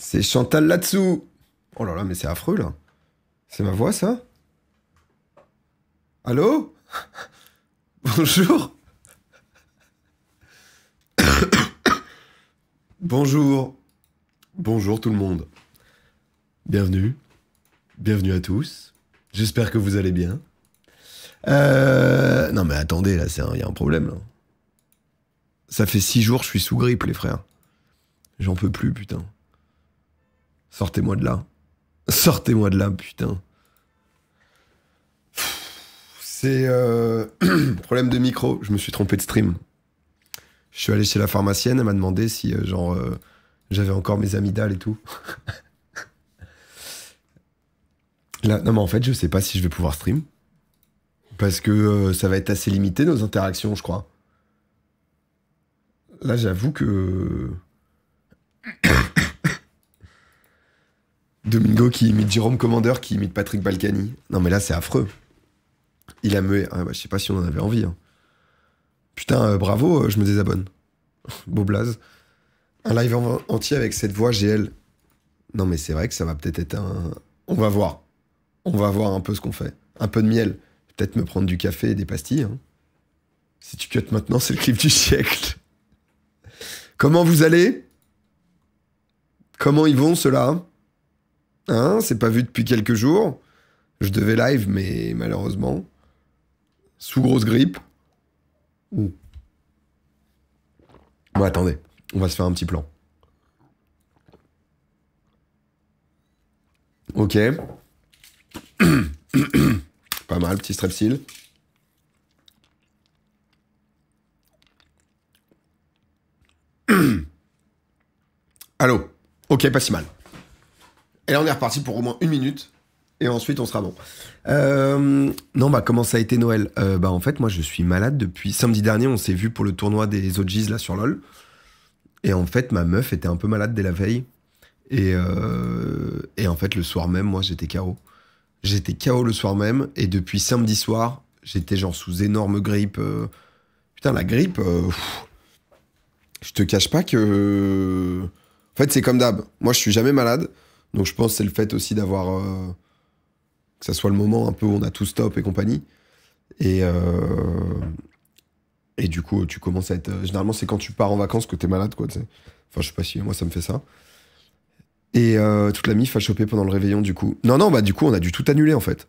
C'est Chantal là-dessous. Oh là là, mais c'est affreux là. C'est ma voix ça? Allô? Bonjour. Bonjour. Bonjour tout le monde. Bienvenue. Bienvenue à tous. J'espère que vous allez bien. Non mais attendez, là, y a un problème là. Ça fait 6 jours que je suis sous grippe les frères. J'en peux plus, putain. Sortez-moi de là. Sortez-moi de là, putain. C'est problème de micro, je me suis trompé de stream. Je suis allé chez la pharmacienne, elle m'a demandé si j'avais encore mes amygdales et tout. Là, non mais en fait je sais pas si je vais pouvoir stream. Parce que ça va être assez limité nos interactions je crois. Là j'avoue que... Domingo qui imite Jérôme Commander qui imite Patrick Balkany. Non mais là c'est affreux. Il a mené... Ah, bah, je sais pas si on en avait envie. Hein. Putain, bravo, je me désabonne. Beau blaze. Un live entier avec cette voix GL. Non mais c'est vrai que ça va peut-être être un... On va voir. On va voir un peu ce qu'on fait. Un peu de miel. Peut-être me prendre du café et des pastilles. Hein. Si tu cut maintenant, c'est le clip du siècle. Comment vous allez? Comment ils vont ceux-là? Hein? C'est pas vu depuis quelques jours. Je devais live, mais malheureusement... Sous grosse grippe. Bon, attendez. On va se faire un petit plan. Ok. Pas mal, petit strepsil. Allô. Ok, pas si mal. Et là, on est reparti pour au moins 1 minute. Et ensuite, on sera bon. Non, bah, comment ça a été Noël? Bah, en fait, moi, je suis malade depuis... Samedi dernier, on s'est vu pour le tournoi des OGs, là, sur LoL. Et en fait, ma meuf était un peu malade dès la veille. Et en fait, le soir même, moi, j'étais KO. J'étais KO le soir même. Et depuis samedi soir, j'étais genre sous énorme grippe. Putain, la grippe... je te cache pas que... En fait, c'est comme d'hab. Moi, je suis jamais malade. Donc, je pense que c'est le fait aussi d'avoir... que ça soit le moment un peu où on a tout stop et compagnie. Et du coup, tu commences à être... Généralement, c'est quand tu pars en vacances que t'es malade, quoi, tu sais. Enfin, je sais pas si moi, ça me fait ça. Et toute la mif a chopé pendant le réveillon, du coup. Non, bah du coup, on a dû tout annuler, en fait.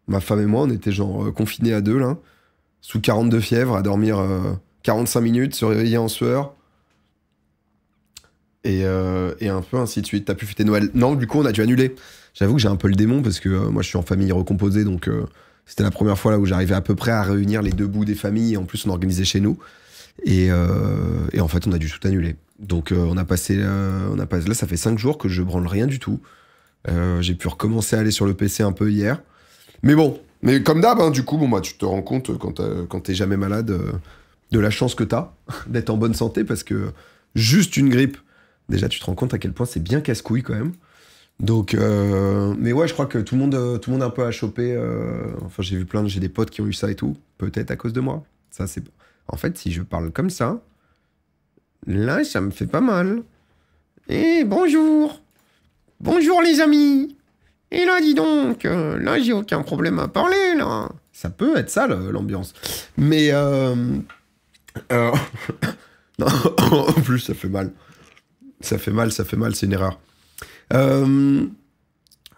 Ma femme et moi, on était genre confinés à deux, là. Sous 42 fièvres, à dormir 45 minutes, se réveiller en sueur. Et un peu ainsi de suite. T'as pu fêter Noël? Non, du coup, on a dû annuler. J'avoue que j'ai un peu le démon, parce que moi, je suis en famille recomposée, donc... C'était la première fois là où j'arrivais à peu près à réunir les deux bouts des familles. Et en plus, on organisait chez nous. Et en fait, on a dû tout annuler. Donc, on a passé... Là, ça fait 5 jours que je branle rien du tout. J'ai pu recommencer à aller sur le PC un peu hier. Mais bon, mais comme d'hab, hein, du coup, bon, bah, tu te rends compte quand t'es jamais malade de la chance que t'as d'être en bonne santé. Parce que juste une grippe, déjà, tu te rends compte à quel point c'est bien casse-couille quand même. Donc, mais ouais, je crois que tout le monde un peu a chopé. Enfin, j'ai des potes qui ont eu ça et tout. Peut-être à cause de moi. Ça, c'est. En fait, si je parle comme ça, là, ça me fait pas mal. Et bonjour, bonjour les amis. Et là, dis donc, là, j'ai aucun problème à parler là. Ça peut être ça l'ambiance. Mais non, en plus, ça fait mal. Ça fait mal. C'est une erreur.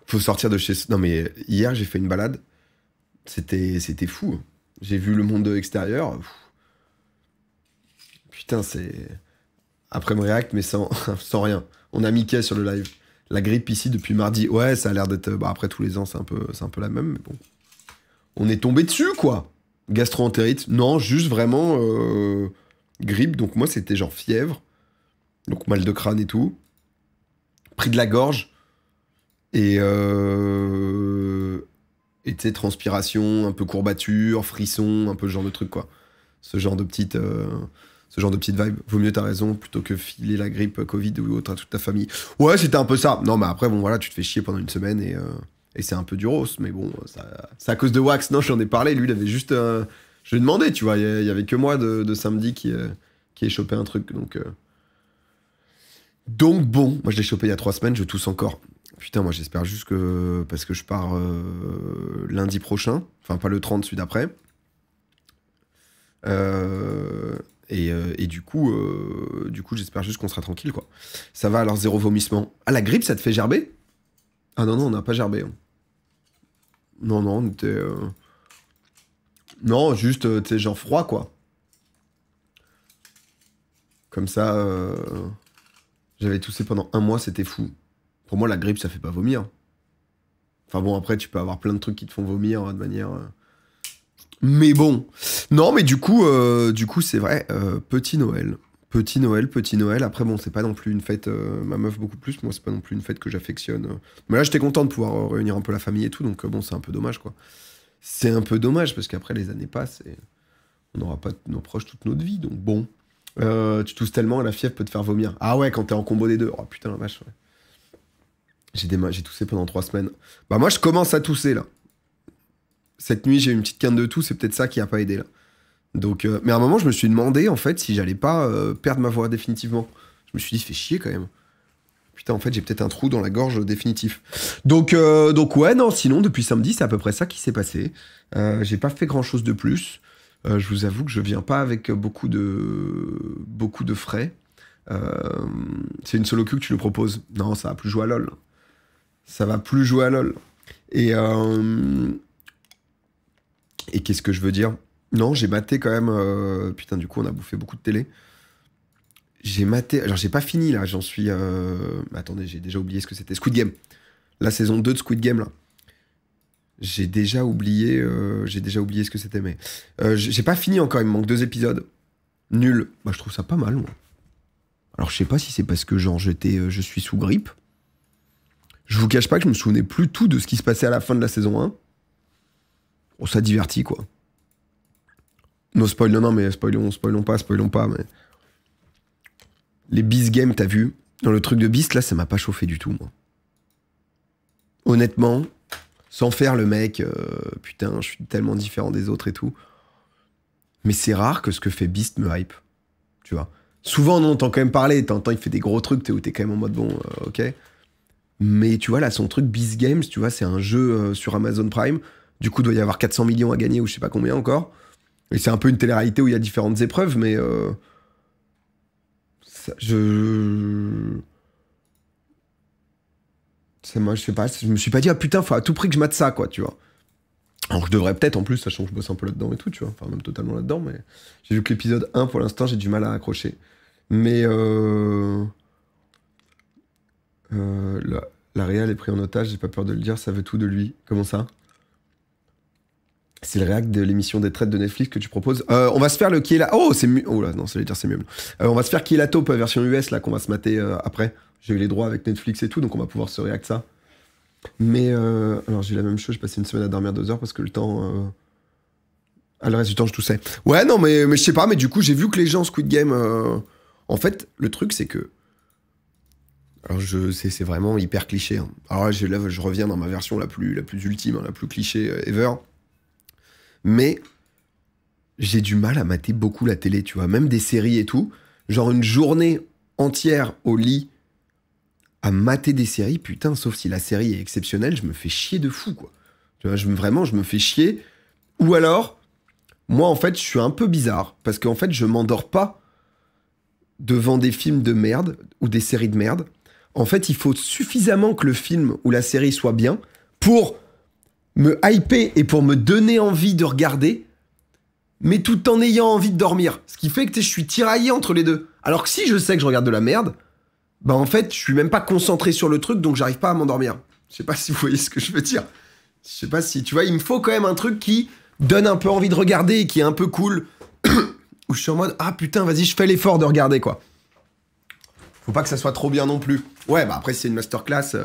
Faut sortir de chez... Non mais hier j'ai fait une balade. C'était fou. J'ai vu le monde extérieur. Putain c'est... Après mon react mais sans rien. On a Mickey sur le live. La grippe ici depuis mardi. Ouais ça a l'air d'être... Bah après tous les ans c'est un peu la même mais bon. On est tombé dessus quoi. Gastro-entérite. Non juste vraiment grippe. Donc moi c'était genre fièvre. Donc mal de crâne et tout. Pris de la gorge. Et tu sais, transpiration, un peu courbature, frisson, un peu ce genre de truc, quoi. Ce genre de petite vibe. Vaut mieux, t'as raison, plutôt que filer la grippe Covid ou autre à toute ta famille. Ouais, c'était un peu ça. Non, mais après, bon, voilà, tu te fais chier pendant une semaine et c'est un peu du rose. Mais bon, c'est à cause de Wax. Non, j'en ai parlé. Lui, il avait juste... je lui ai demandé, tu vois. Il y avait que moi de samedi qui ai chopé un truc, donc... Donc bon, moi je l'ai chopé il y a 3 semaines, je tousse encore. Putain, moi j'espère juste que... Parce que je pars lundi prochain, enfin pas le 30, celui d'après. Et du coup j'espère juste qu'on sera tranquille, quoi. Ça va, alors 0 vomissement. Ah, la grippe, ça te fait gerber? Ah non, on n'a pas gerbé. Hein. Non, on était... Non, juste, tu sais, genre froid, quoi. Comme ça, j'avais toussé pendant 1 mois, c'était fou. Pour moi, la grippe, ça fait pas vomir. Enfin bon, après, tu peux avoir plein de trucs qui te font vomir de manière... Mais bon. Non, mais du coup, c'est vrai, petit Noël. Petit Noël. Après, bon, c'est pas non plus une fête... ma meuf, beaucoup plus. Moi, c'est pas non plus une fête que j'affectionne. Mais là, j'étais content de pouvoir réunir un peu la famille et tout. Donc, bon, c'est un peu dommage, quoi. C'est un peu dommage, parce qu'après, les années passent et on n'aura pas nos proches toute notre vie. Donc, bon. Tu tousses tellement, la fièvre peut te faire vomir. Ah ouais, quand t'es en combo des deux. Oh putain, la vache, ouais. J'ai toussé pendant 3 semaines. Bah moi, je commence à tousser, là. Cette nuit, j'ai eu une petite quinte de toux, c'est peut-être ça qui a pas aidé, là. Donc, mais à un moment, je me suis demandé, en fait, si j'allais pas perdre ma voix définitivement. Je me suis dit, fait chier, quand même. Putain, en fait, j'ai peut-être un trou dans la gorge définitif. Donc ouais, non, sinon, depuis samedi, c'est à peu près ça qui s'est passé. J'ai pas fait grand-chose de plus. Je vous avoue que je viens pas avec beaucoup de frais. C'est une solo queue que tu le proposes. Non, ça va plus jouer à LoL. Ça va plus jouer à LoL. Et qu'est-ce que je veux dire? Non, j'ai maté quand même... Putain, du coup, on a bouffé beaucoup de télé. J'ai maté... Alors, j'ai pas fini, là. J'en suis... Attendez, j'ai déjà oublié ce que c'était. Squid Game. La saison 2 de Squid Game, là. J'ai déjà oublié ce que c'était, mais... j'ai pas fini encore, il me manque 2 épisodes. Nul. Bah, je trouve ça pas mal, moi. Alors, je sais pas si c'est parce que, genre, je suis sous grippe. Je vous cache pas que je me souvenais plus tout de ce qui se passait à la fin de la saison 1. On ça divertit, quoi. No spoil, non, mais spoilons pas, mais... Les Beast Games, t'as vu? Dans le truc de Beast, là, ça m'a pas chauffé du tout, moi. Honnêtement, sans faire le mec, putain, je suis tellement différent des autres et tout. Mais c'est rare que ce que fait Beast me hype, tu vois. Souvent, on entend quand même parler, t'entends, il fait des gros trucs, où t'es quand même en mode, bon, ok. Mais tu vois, là, son truc Beast Games, tu vois, c'est un jeu sur Amazon Prime. Du coup, il doit y avoir 400 millions à gagner ou je sais pas combien encore. Et c'est un peu une télé-réalité où il y a différentes épreuves, mais... moi, je sais pas, je me suis pas dit, ah putain, faut à tout prix que je mate ça, quoi, tu vois. Alors je devrais peut-être, en plus, sachant que je bosse un peu là-dedans et tout, tu vois. Enfin, même totalement là-dedans, mais... J'ai vu que l'épisode 1, pour l'instant, j'ai du mal à accrocher. Mais la réal est pris en otage, j'ai pas peur de le dire, ça veut tout de lui. Comment ça? C'est le réact de l'émission des traites de Netflix que tu proposes. On va se faire le qui est la... Oh, c'est mieux. Oh là, non, ça veut dire c'est mieux. On va se faire qui est la taupe version US, là, qu'on va se mater après. J'ai eu les droits avec Netflix et tout, donc on va pouvoir se réact ça. Mais, alors j'ai eu la même chose, j'ai passé une semaine à dormir 2 heures parce que le temps... Ah, le reste du temps, je toussais. Ouais, non, mais je sais pas, mais du coup, j'ai vu que les gens Squid Game... En fait, le truc, c'est que... Alors, c'est vraiment hyper cliché. Hein. Alors là, je reviens dans ma version la plus ultime, hein, la plus cliché ever. Mais j'ai du mal à mater beaucoup la télé, tu vois. Même des séries et tout. Genre une journée entière au lit à mater des séries, putain, sauf si la série est exceptionnelle, je me fais chier de fou, quoi. Tu vois, vraiment, je me fais chier. Ou alors, moi, en fait, je suis un peu bizarre. Parce qu'en fait, je m'endors pas devant des films de merde ou des séries de merde. En fait, il faut suffisamment que le film ou la série soit bien pour me hyper et pour me donner envie de regarder, mais tout en ayant envie de dormir. Ce qui fait que je suis tiraillé entre les deux. Alors que si je sais que je regarde de la merde, bah en fait, je suis même pas concentré sur le truc, donc j'arrive pas à m'endormir. Je sais pas si vous voyez ce que je veux dire. Je sais pas si, tu vois, il me faut quand même un truc qui donne un peu envie de regarder et qui est un peu cool. Où je suis en mode, ah putain, vas-y, je fais l'effort de regarder, quoi. Faut pas que ça soit trop bien non plus. Ouais, bah après, si c'est une masterclass...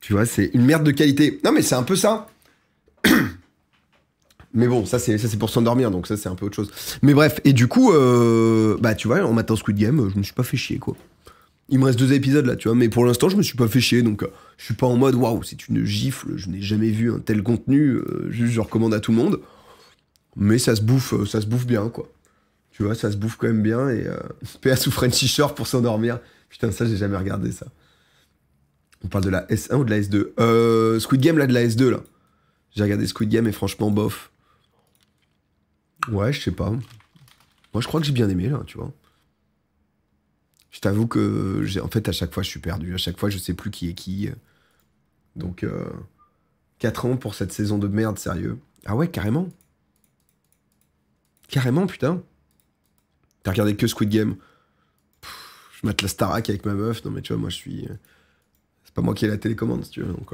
Tu vois, c'est une merde de qualité. Non, mais c'est un peu ça. Mais bon, ça c'est pour s'endormir, donc ça c'est un peu autre chose. Mais bref, et du coup, bah tu vois, en matin Squid Game, je me suis pas fait chier, quoi. Il me reste 2 épisodes là, tu vois, mais pour l'instant, je me suis pas fait chier, donc je suis pas en mode, waouh, c'est une gifle, je n'ai jamais vu un tel contenu, juste je recommande à tout le monde. Mais ça se bouffe bien, quoi. Tu vois, ça se bouffe quand même bien. Et PA sous Frenchy Shore pour s'endormir. Putain, ça, j'ai jamais regardé ça. On parle de la S1 ou de la S2 Squid Game, là, de la S2, là. J'ai regardé Squid Game et franchement, bof. Ouais, je sais pas. Moi, je crois que j'ai bien aimé, là, tu vois. Je t'avoue que, en fait, à chaque fois, je suis perdu. À chaque fois, je sais plus qui est qui. Donc, 4 ans pour cette saison de merde, sérieux. Ah ouais, carrément. Carrément, putain. T'as regardé que Squid Game. Je mate la Starac avec ma meuf. Non, mais tu vois, moi, je suis... C'est pas moi qui ai la télécommande, si tu veux. Donc,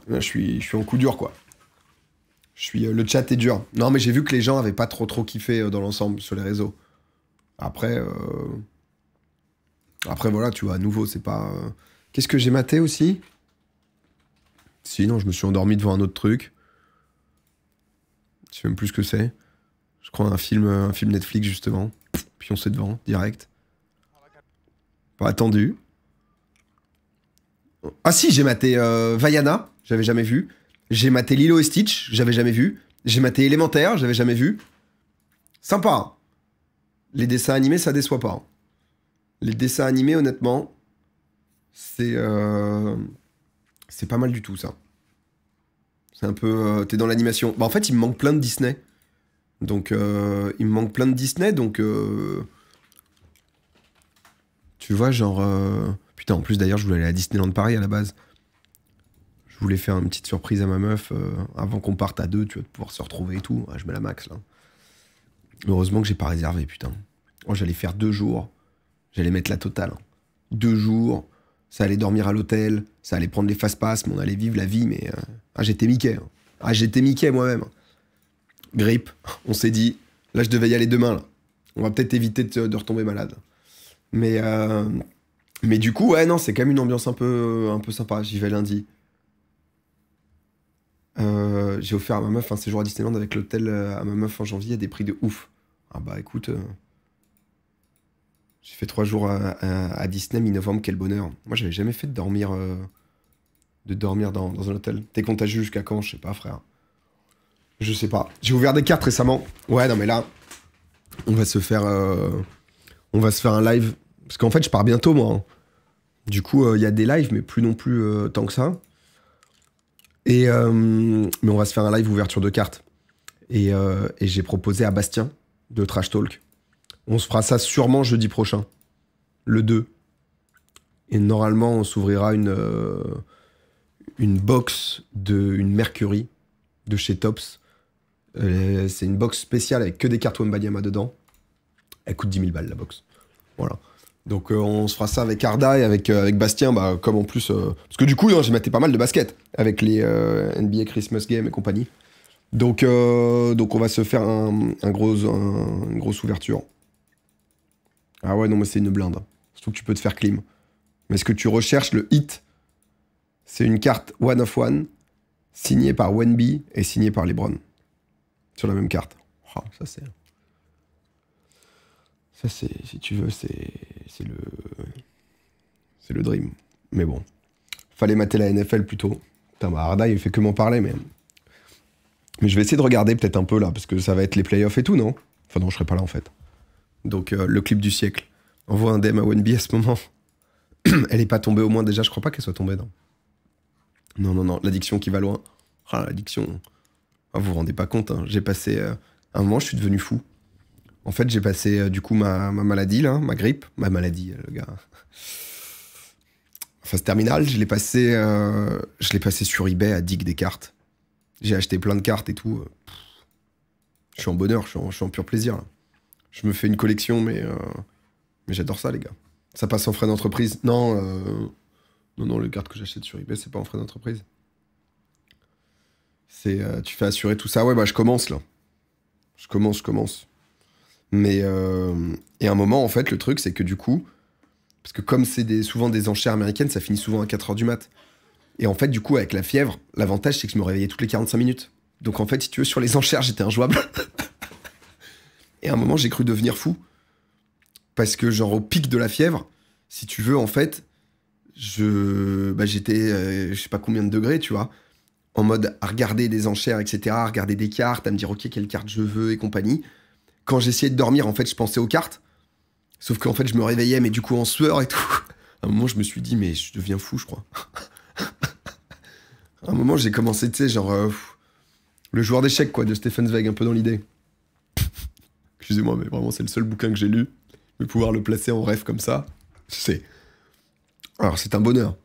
là, je suis en coup dur, quoi. Le chat est dur. Non, mais j'ai vu que les gens avaient pas trop kiffé dans l'ensemble sur les réseaux. Après, voilà, tu vois, à nouveau, c'est pas... Qu'est-ce que j'ai maté aussi? Si, non, je me suis endormi devant un autre truc. Je sais même plus ce que c'est. Je crois un film Netflix, justement. Puis on s'est devant, direct. Pas attendu. Ah si, j'ai maté Vaiana, j'avais jamais vu. J'ai maté Lilo et Stitch, j'avais jamais vu. J'ai maté Élémentaire, j'avais jamais vu. Sympa. Les dessins animés, ça déçoit pas. Les dessins animés, honnêtement, c'est pas mal du tout, ça. C'est un peu... t'es dans l'animation. Bah en fait, il me manque plein de Disney. Donc, il me manque plein de Disney, donc... Tu vois, genre... Putain, en plus, d'ailleurs, je voulais aller à Disneyland Paris, à la base. Je voulais faire une petite surprise à ma meuf avant qu'on parte à 2, tu vois, de pouvoir se retrouver et tout. Ouais, je mets la max, là. Heureusement que j'ai pas réservé, putain. Oh, j'allais faire 2 jours. J'allais mettre la totale. 2 jours. Ça allait dormir à l'hôtel. Ça allait prendre les fast-pass. Mais on allait vivre la vie, mais... Ah, j'étais Mickey. Hein. Ah, j'étais Mickey, moi-même. Grippe. On s'est dit... Là, je devais y aller demain, là. On va peut-être éviter de retomber malade. Mais du coup, ouais, non, c'est quand même une ambiance un peu sympa. J'y vais lundi. J'ai offert à ma meuf un séjour à Disneyland avec l'hôtel à ma meuf en janvier à des prix de ouf. Ah bah écoute, j'ai fait 3 jours à Disney mi-novembre, quel bonheur. Moi j'avais jamais fait de dormir dans un hôtel. T'es contagieux jusqu'à quand? Je sais pas, frère. Je sais pas. J'ai ouvert des cartes récemment. Ouais, non mais là, on va se faire un live. Parce qu'en fait, je pars bientôt, moi. Hein. Du coup, il y a des lives, mais plus non plus tant que ça. Mais on va se faire un live ouverture de cartes. Et j'ai proposé à Bastien de Trash Talk. On se fera ça sûrement jeudi prochain. Le 2. Et normalement, on s'ouvrira une box une Mercury de chez Tops. C'est une box spéciale avec que des cartes Wembanyama dedans. Elle coûte 10 000 balles, la box. Voilà. Donc on se fera ça avec Arda et avec Bastien, bah, comme en plus... Parce que du coup, j'ai maté pas mal de basket avec les NBA Christmas Game et compagnie. Donc on va se faire une grosse ouverture. Ah ouais, non, mais c'est une blinde. Surtout que tu peux te faire clim. Mais ce que tu recherches, le hit, c'est une carte one of one, signée par Wemby et signée par LeBron. Sur la même carte. Oh, ça c'est... Ça, si tu veux, c'est le dream. Mais bon. Fallait mater la NFL plutôt. Putain, bah Arda, il fait que m'en parler, mais je vais essayer de regarder peut-être un peu là, parce que ça va être les playoffs et tout, non? Enfin non, je serai pas là en fait. Donc, le clip du siècle. Envoie un DM à Wemby à ce moment. Elle est pas tombée au moins déjà, je crois pas qu'elle soit tombée, non. Non, l'addiction qui va loin. Ah, l'addiction. Ah, vous vous rendez pas compte, hein. J'ai passé... un moment, je suis devenu fou. En fait, j'ai passé du coup ma maladie, là, ma grippe. Ma maladie, le gars. Phase terminale, je l'ai passé sur eBay à Dig des cartes. J'ai acheté plein de cartes et tout. Je suis en bonheur, je suis en pur plaisir, là. Je me fais une collection, mais j'adore ça, les gars. Ça passe en frais d'entreprise. Non, les cartes que j'achète sur eBay, c'est pas en frais d'entreprise. Tu fais assurer tout ça. Ouais, bah je commence, là. Je commence. Mais et à un moment, en fait, le truc, c'est que du coup, parce que comme c'est souvent des enchères américaines, ça finit souvent à 4h du mat. Et en fait, du coup, avec la fièvre, l'avantage, c'est que je me réveillais toutes les 45 minutes. Donc en fait, si tu veux, sur les enchères, j'étais injouable. Et à un moment, j'ai cru devenir fou. Parce que genre, au pic de la fièvre, si tu veux, en fait, j'étais, je sais pas combien de degrés, tu vois, en mode à regarder des enchères, etc., à regarder des cartes, à me dire, ok, quelle carte je veux et compagnie. quand j'essayais de dormir, en fait, je pensais aux cartes. Sauf qu'en fait, je me réveillais, mais du coup, en sueur et tout. À un moment, je me suis dit, mais je deviens fou, je crois. À un moment, j'ai commencé, tu sais, genre... le joueur d'échecs, quoi, de Stefan Zweig, un peu dans l'idée. Excusez-moi, mais vraiment, c'est le seul bouquin que j'ai lu. Mais pouvoir le placer en rêve comme ça, c'est... Alors, c'est un bonheur.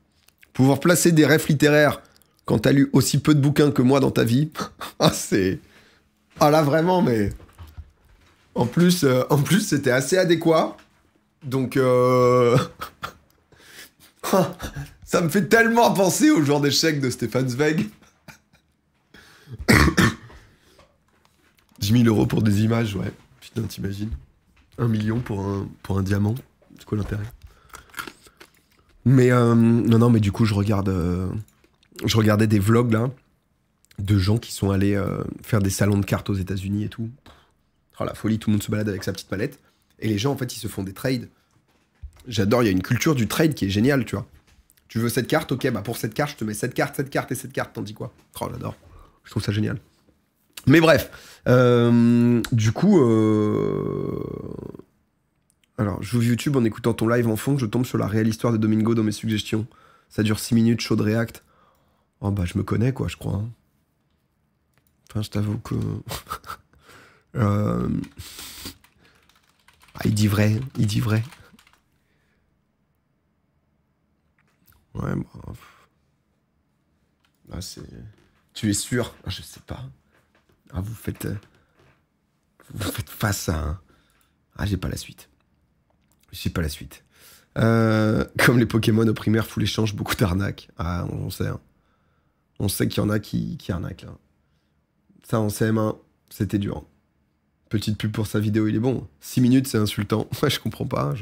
Pouvoir placer des rêves littéraires quand t'as lu aussi peu de bouquins que moi dans ta vie, ah, c'est... Ah là, vraiment, mais... En plus, c'était assez adéquat. Donc, ça me fait tellement penser au joueur d'échecs de Stefan Zweig. 10 000 € pour des images, ouais. Putain, t'imagines 1 million pour un diamant. C'est quoi l'intérêt? Mais, non, mais du coup, je regardais des vlogs, là, de gens qui sont allés faire des salons de cartes aux États-Unis et tout. Oh, la folie, tout le monde se balade avec sa petite palette. Et les gens, en fait, ils se font des trades. J'adore, il y a une culture du trade qui est géniale, tu vois. Tu veux cette carte, ok, bah pour cette carte, je te mets cette carte et cette carte, t'en dis quoi? Oh, j'adore. Je trouve ça génial. Mais bref, du coup... Alors, j'ouvre YouTube en écoutant ton live en fond, je tombe sur la réelle histoire de Domingo dans mes suggestions. Ça dure 6 minutes, chaud de react. Oh bah, je me connais, quoi, je crois. Hein. Enfin, je t'avoue que... Ah, il dit vrai, il dit vrai. Ouais, bah... Là, c'est... Tu es sûr? Ah, je sais pas. Ah, vous faites face à un... Ah, j'ai pas la suite. J'ai pas la suite. Comme les Pokémon au primaire, full échange, beaucoup d'arnaques. Ah, on sait. Hein. On sait qu'il y en a qui arnaquent, là. Ça, en CM1, c'était dur. Petite pub pour sa vidéo, il est bon. 6 minutes, c'est insultant. Ouais, je comprends pas.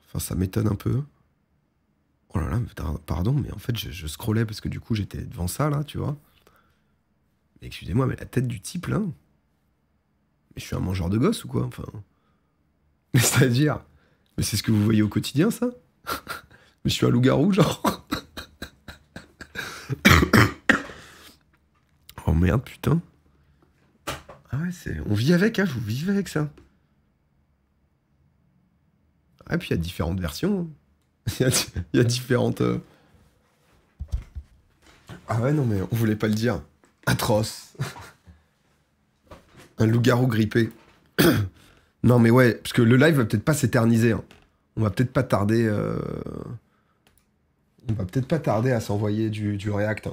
Enfin, ça m'étonne un peu. Oh là là, pardon, mais en fait, je scrollais parce que du coup, j'étais devant ça, là, tu vois. Mais excusez-moi, mais la tête du type, là... Mais je suis un mangeur de gosse ou quoi? Enfin... Mais c'est-à-dire... Mais c'est ce que vous voyez au quotidien, ça? Mais je suis un loup-garou, genre? Oh merde, putain. Ah ouais, c'est... On vit avec, hein, vous vivez avec ça. Ah, et puis il y a différentes versions. Il y a différentes... Ah ouais, non, mais on voulait pas le dire. Atroce. Un loup-garou grippé. Non, mais ouais, parce que le live va peut-être pas s'éterniser. Hein. On va peut-être pas tarder... On va peut-être pas tarder à s'envoyer du react. Hein.